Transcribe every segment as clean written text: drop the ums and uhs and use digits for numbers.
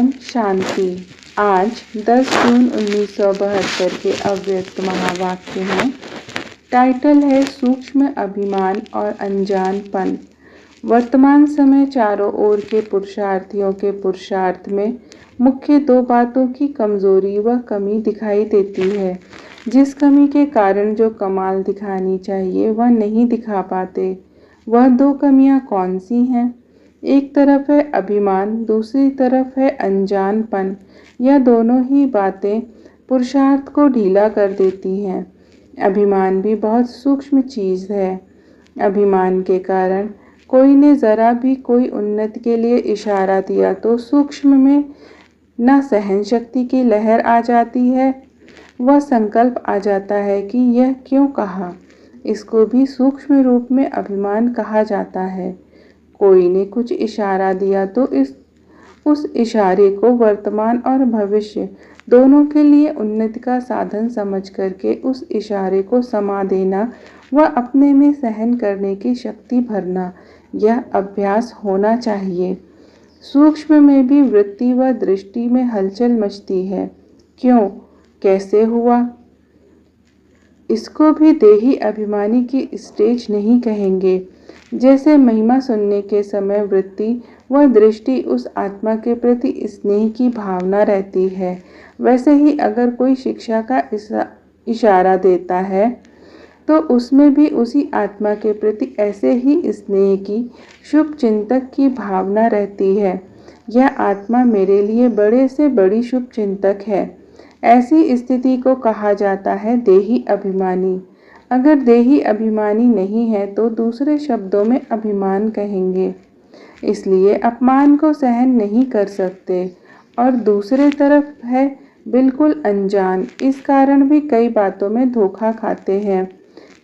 ओम शांति। आज 10 जून 1972 के अव्यक्त महावाक्य हैं। टाइटल है सूक्ष्म अभिमान और अनजानपन। वर्तमान समय चारों ओर के पुरुषार्थियों के पुरुषार्थ में मुख्य दो बातों की कमजोरी व कमी दिखाई देती है। जिस कमी के कारण जो कमाल दिखानी चाहिए वह नहीं दिखा पाते। वह दो कमियां कौन सी हैं? एक तरफ है अभिमान, दूसरी तरफ है अनजानपन। यह दोनों ही बातें पुरुषार्थ को ढीला कर देती हैं। अभिमान भी बहुत सूक्ष्म चीज़ है। अभिमान के कारण कोई ने ज़रा भी कोई उन्नति के लिए इशारा दिया तो सूक्ष्म में न सहन शक्ति की लहर आ जाती है, वह संकल्प आ जाता है कि यह क्यों कहा। इसको भी सूक्ष्म रूप में अभिमान कहा जाता है। कोई ने कुछ इशारा दिया तो उस इशारे को वर्तमान और भविष्य दोनों के लिए उन्नति का साधन समझ करके उस इशारे को समा देना व अपने में सहन करने की शक्ति भरना, यह अभ्यास होना चाहिए। सूक्ष्म में भी वृत्ति व दृष्टि में हलचल मचती है। क्यों, कैसे हुआ? इसको भी देही अभिमानी की स्टेज नहीं कहेंगे। जैसे महिमा सुनने के समय वृत्ति व दृष्टि उस आत्मा के प्रति स्नेह की भावना रहती है, वैसे ही अगर कोई शिक्षा का इशारा देता है तो उसमें भी उसी आत्मा के प्रति ऐसे ही स्नेह की, शुभ चिंतक की भावना रहती है। यह आत्मा मेरे लिए बड़े से बड़ी शुभ चिंतक है। ऐसी स्थिति को कहा जाता है देही अभिमानी। अगर देही अभिमानी नहीं है तो दूसरे शब्दों में अभिमान कहेंगे। इसलिए अपमान को सहन नहीं कर सकते। और दूसरे तरफ है बिल्कुल अनजान। इस कारण भी कई बातों में धोखा खाते हैं।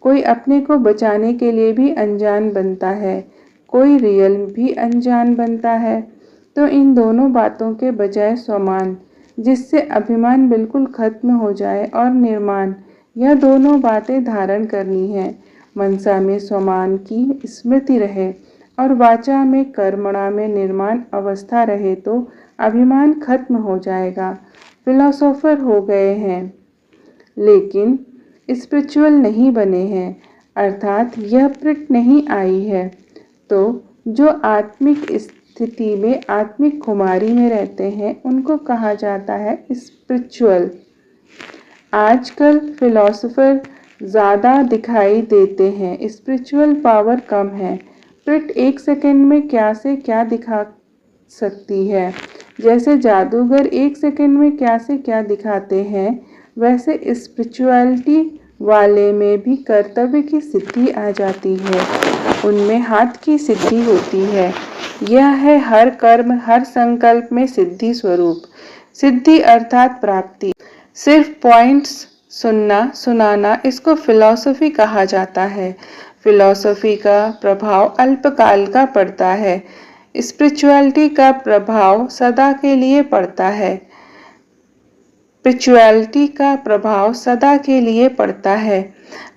कोई अपने को बचाने के लिए भी अनजान बनता है, कोई रियल भी अनजान बनता है। तो इन दोनों बातों के बजाय स्वमान, जिससे अभिमान बिल्कुल खत्म हो जाए, और निर्माण, यह दोनों बातें धारण करनी है। मनसा में स्वमान की स्मृति रहे और वाचा में कर्मणा में निर्माण अवस्था रहे तो अभिमान खत्म हो जाएगा। फिलोसोफर हो गए हैं लेकिन स्पिरिचुअल नहीं बने हैं, अर्थात यह प्रट नहीं आई है। तो जो आत्मिक स्थिति में, आत्मिक खुमारी में रहते हैं, उनको कहा जाता है स्पिरिचुअल। आजकल फिलोसोफर ज़्यादा दिखाई देते हैं, स्पिरिचुअल पावर कम है। प्रट एक सेकंड में क्या से क्या दिखा सकती है। जैसे जादूगर एक सेकंड में क्या से क्या दिखाते हैं, वैसे स्पिरिचुअलिटी वाले में भी कर्तव्य की सिद्धि आ जाती है। उनमें हाथ की सिद्धि होती है। यह है हर कर्म, हर संकल्प में सिद्धि स्वरूप। सिद्धि अर्थात प्राप्ति। सिर्फ पॉइंट्स सुनना सुनाना, इसको फिलॉसफी कहा जाता है। फिलॉसफी का प्रभाव अल्पकाल का पड़ता है, स्पिरिचुअलिटी का प्रभाव सदा के लिए पड़ता है। स्पिरिचुअलिटी का प्रभाव सदा के लिए पड़ता है।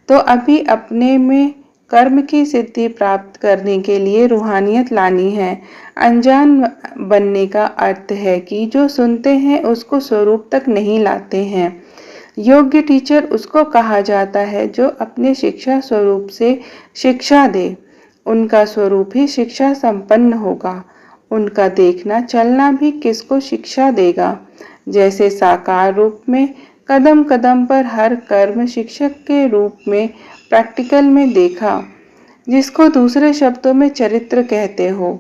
तो अभी अपने में कर्म की सिद्धि प्राप्त करने के लिए रूहानियत लानी है। अनजान बनने का अर्थ है कि जो सुनते हैं उसको स्वरूप तक नहीं लाते हैं। योग्य टीचर उसको कहा जाता है जो अपने शिक्षा स्वरूप से शिक्षा दे। उनका स्वरूप ही शिक्षा संपन्न होगा। उनका देखना चलना भी किसको शिक्षा देगा। जैसे साकार रूप में कदम कदम पर हर कर्म शिक्षक के रूप में प्रैक्टिकल में देखा, जिसको दूसरे शब्दों में चरित्र कहते हो।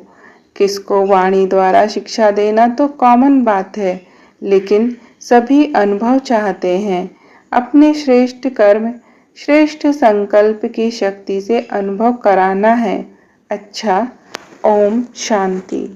किसको वाणी द्वारा शिक्षा देना तो कॉमन बात है, लेकिन सभी अनुभव चाहते हैं। अपने श्रेष्ठ कर्म, श्रेष्ठ संकल्प की शक्ति से अनुभव कराना है। अच्छा, ओम शांति।